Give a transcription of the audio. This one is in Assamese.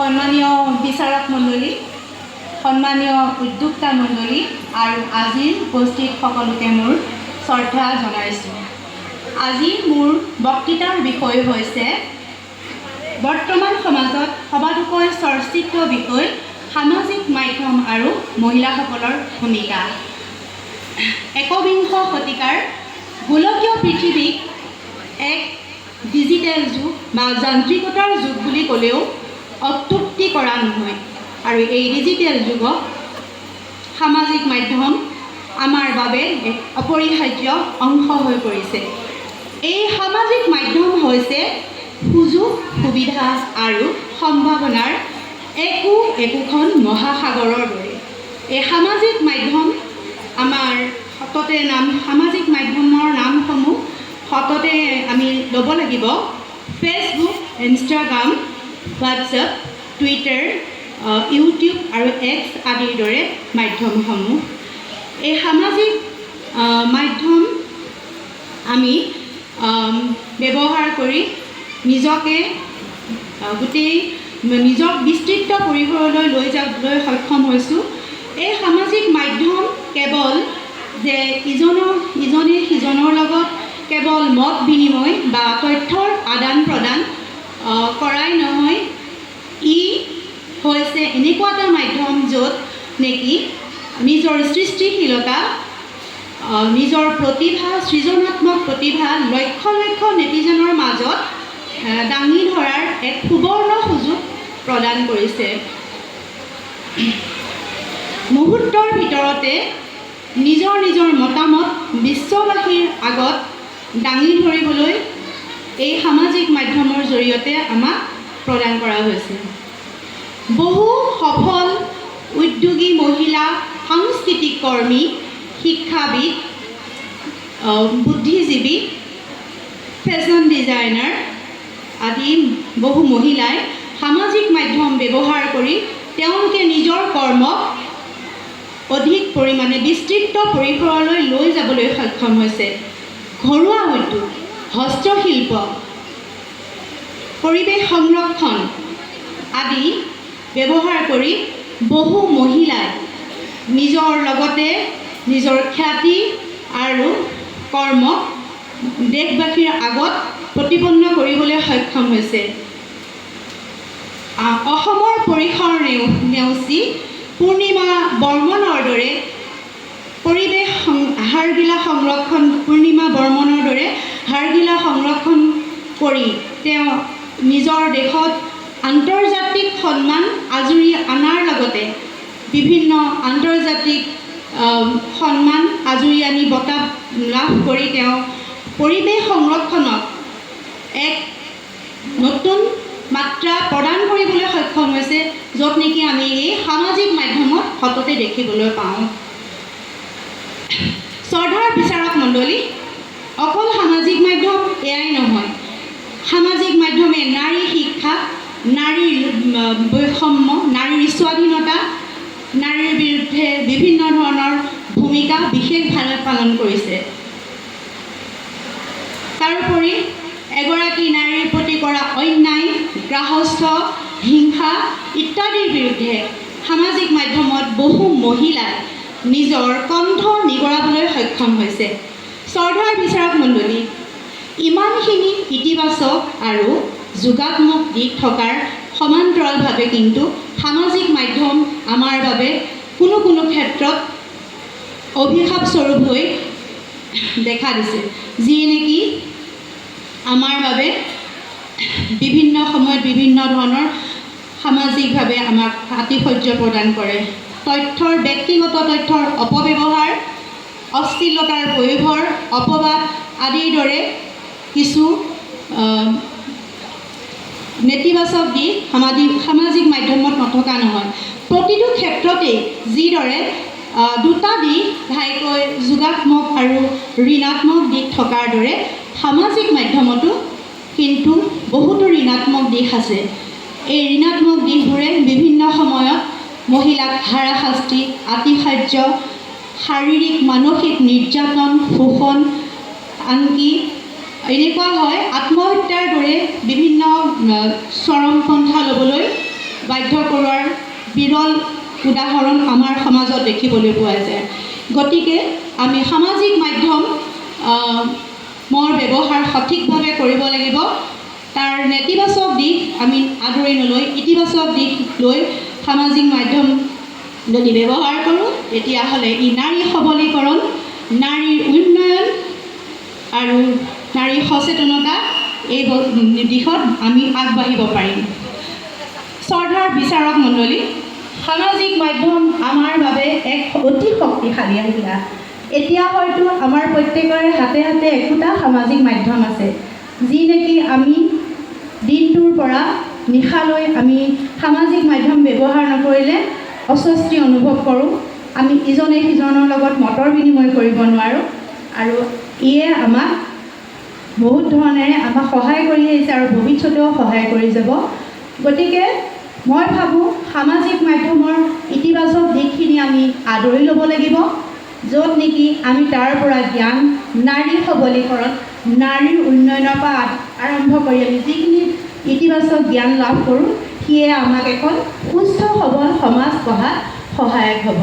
সন্মানীয় বিচাৰক মণ্ডলী, সন্মানীয় উদ্যোক্তা মণ্ডলী আৰু আজিৰ উপস্থিত সকলোকে মোৰ শ্ৰদ্ধা জনাইছোঁ। আজি মোৰ বক্তৃতাৰ বিষয় হৈছে বৰ্তমান সমাজত সবাতোকৈ চৰ্চিত বিষয় সামাজিক মাধ্যম আৰু মহিলাসকলৰ ভূমিকা। একবিংশ শতিকাৰ গোলকীয় পৃথিৱীক এক ডিজিটেল যুগ বা যান্ত্ৰিকতাৰ যুগ বুলি ক'লেও অত্যুক্তি কৰা নহয়। আৰু এই ডিজিটেল যুগত সামাজিক মাধ্যম আমাৰ বাবে এক অপৰিহাৰ্য অংশ হৈ পৰিছে। এই সামাজিক মাধ্যম হৈছে সুযোগ, সুবিধা আৰু সম্ভাৱনাৰ একোখন মহাসাগৰৰ দৰে। এই সামাজিক মাধ্যম আমাৰ সামাজিক মাধ্যমৰ নামসমূহ সততে আমি ল'ব লাগিব। Facebook, Instagram, WhatsApp, Twitter, YouTube আৰু এক্স আদিৰ দৰে মাধ্যমসমূহ। এই সামাজিক মাধ্যম আমি ব্যৱহাৰ কৰি নিজকে নিজক বিস্তৃত পৰিসৰলৈ লৈ যাবলৈ সক্ষম হৈছোঁ। এই সামাজিক মাধ্যম কেৱল যে ইজনে সিজনৰ লগত কেৱল মত বিনিময় বা তথ্যৰ আদান প্ৰদান কৰাই নহয়, ই হৈছে এনেকুৱা এটা মাধ্যম য'ত নেকি নিজৰ সৃষ্টিশীলতা, নিজৰ প্ৰতিভা, সৃজনাত্মক প্ৰতিভা লক্ষ লক্ষ নেটিজনৰ মাজত দাঙি ধৰাৰ এক সুবৰ্ণ সুযোগ প্ৰদান কৰিছে। মুহূৰ্তৰ ভিতৰতে নিজৰ মতামত বিশ্ববাসীৰ আগত দাঙি ধৰিবলৈ এই সামাজিক মাধ্যমৰ জৰিয়তে আমাক প্ৰদান কৰা হৈছে। বহু সফল উদ্যোগী মহিলা, সাংস্কৃতিক কৰ্মী, শিক্ষাবিদ, বুদ্ধিজীৱী, ফেশ্বন ডিজাইনাৰ আদি বহু মহিলাই সামাজিক মাধ্যম ব্যৱহাৰ কৰি তেওঁলোকে নিজৰ কৰ্মক অধিক পৰিমাণে বিস্তৃত পৰিসৰলৈ লৈ যাবলৈ সক্ষম হৈছে। ঘৰুৱা উদ্যোগ, হস্তশিল্প, পৰিৱেশ সংৰক্ষণ আদি ব্যৱহাৰ কৰি বহু মহিলাই নিজৰ লগতে নিজৰ খ্যাতি আৰু কৰ্মক দেশবাসীৰ আগত প্ৰতিপন্ন কৰিবলৈ সক্ষম হৈছে। অসমৰ পৰিসৰ নেওচি পূৰ্ণিমা বৰ্মনৰ দৰে পূৰ্ণিমা বৰ্মনৰ দৰে হাড়গিলা সংৰক্ষণ কৰি তেওঁ নিজৰ দেশত আন্তৰ্জাতিক সন্মান আজুৰি অনাৰ লগতে বিভিন্ন আন্তৰ্জাতিক সন্মান আজুৰি আনি বঁটা লাভ কৰি তেওঁ পৰিৱেশ সংৰক্ষণক এক নতুন মাত্ৰা প্ৰদান কৰিবলৈ সক্ষম হৈছে, য'ত নেকি আমি এই সামাজিক মাধ্যমত সততে দেখিবলৈ পাওঁ। শ্ৰদ্ধাৰ বিচাৰক মণ্ডলী, অকল সামাজিক মাধ্যম এয়াই নহয়। সামাজিক মাধ্যমে নাৰী শিক্ষা, নাৰীৰ বৈষম্য, নাৰীৰ স্বাধীনতা, নাৰীৰ বিৰুদ্ধে বিভিন্ন ধৰণৰ ভূমিকা বিশেষভাৱে পালন কৰিছে। তাৰোপৰি এগৰাকী নাৰীৰ প্ৰতি কৰা অন্যায়, গ্ৰাহস্থ, হিংসা ইত্যাদিৰ বিৰুদ্ধে সামাজিক মাধ্যমত বহু মহিলাই নিজৰ কণ্ঠ নিগৰাবলৈ সক্ষম হৈছে। শ্ৰদ্ধাৰ বিচাৰক মণ্ডলী, ইমানখিনি ইতিবাচক আৰু যোগাত্মক দিশ থকাৰ সমান্তৰালভাৱে কিন্তু সামাজিক মাধ্যম আমাৰ বাবে কোনো ক্ষেত্ৰত অভিশাপ স্বৰূপ হৈ দেখা দিছে, যিয়ে নেকি আমাৰ বাবে বিভিন্ন সময়ত বিভিন্ন ধৰণৰ সামাজিকভাৱে আমাক আতিশয্য প্ৰদান কৰে। ব্যক্তিগত তথ্যৰ অপব্যৱহাৰ, অশ্লীলতাৰ প্ৰয়োভৰ, অপবাদ আদিৰ দৰে কিছু নেতিবাচক দিশ সামাজিক মাধ্যমত নথকা নহয়। প্ৰতিটো ক্ষেত্ৰতেই যিদৰে দুটা দিশ ঘাইকৈ যোগাত্মক আৰু ঋণাত্মক দিশ থকাৰ দৰে সামাজিক মাধ্যমতো কিন্তু বহুতো ঋণাত্মক দিশ আছে। এই ঋণাত্মক দিশবোৰে বিভিন্ন সময়ত মহিলাক হাৰাশাস্তি, আতিশয্য, শাৰীৰিক মানসিক নিৰ্যাতন, শোষণ, আনকি এনেকুৱা হয় আত্মহত্যাৰ দৰে বিভিন্ন চৰম পন্থা ল'বলৈ বাধ্য কৰোৱাৰ বিৰল উদাহৰণ আমাৰ সমাজত দেখিবলৈ পোৱা যায়। গতিকে আমি সামাজিক মাধ্যম মৰ ব্যৱহাৰ সঠিকভাৱে কৰিব লাগিব। তাৰ নেতিবাচক দিশ আমি আদৰি নলৈ ইতিবাচক দিশ লৈ সামাজিক মাধ্যম যদি ব্যৱহাৰ কৰোঁ তেতিয়াহ'লে ই নাৰী সবলীকৰণ, নাৰীৰ উন্নয়ন আৰু নাৰীৰ সচেতনতা এই দিশত আমি আগবাঢ়িব পাৰিম। শ্ৰদ্ধাৰ বিচাৰক মণ্ডলী, সামাজিক মাধ্যম আমাৰ বাবে এক অতি শক্তিশালী আহিলা। এতিয়া হয়তো আমাৰ প্ৰত্যেকৰে হাতে হাতে একোটা সামাজিক মাধ্যম আছে, যি নেকি আমি দিনটোৰ পৰা নিশালৈ আমি সামাজিক মাধ্যম ব্যৱহাৰ নকৰিলে অস্বস্তি অনুভৱ কৰোঁ। আমি ইজনে সিজনৰ লগত মতৰ বিনিময় কৰিব নোৱাৰোঁ আৰু ইয়ে আমাক বহুত ধৰণেৰে আমাক সহায় কৰি আহিছে আৰু ভৱিষ্যতেও সহায় কৰি যাব। গতিকে মই ভাবোঁ সামাজিক মাধ্যমৰ ইতিবাচক দিশখিনি আমি আদৰি ল'ব লাগিব, য'ত নেকি আমি তাৰ পৰা জ্ঞান, নাৰী সবলীকৰণ, নাৰীৰ উন্নয়নৰ পৰা আৰম্ভ কৰি আমি যিখিনি ইতিবাচক জ্ঞান লাভ কৰোঁ সিয়ে আমাক এখন সুস্থ সবল সমাজ গঢ়াত সহায়ক হ'ব।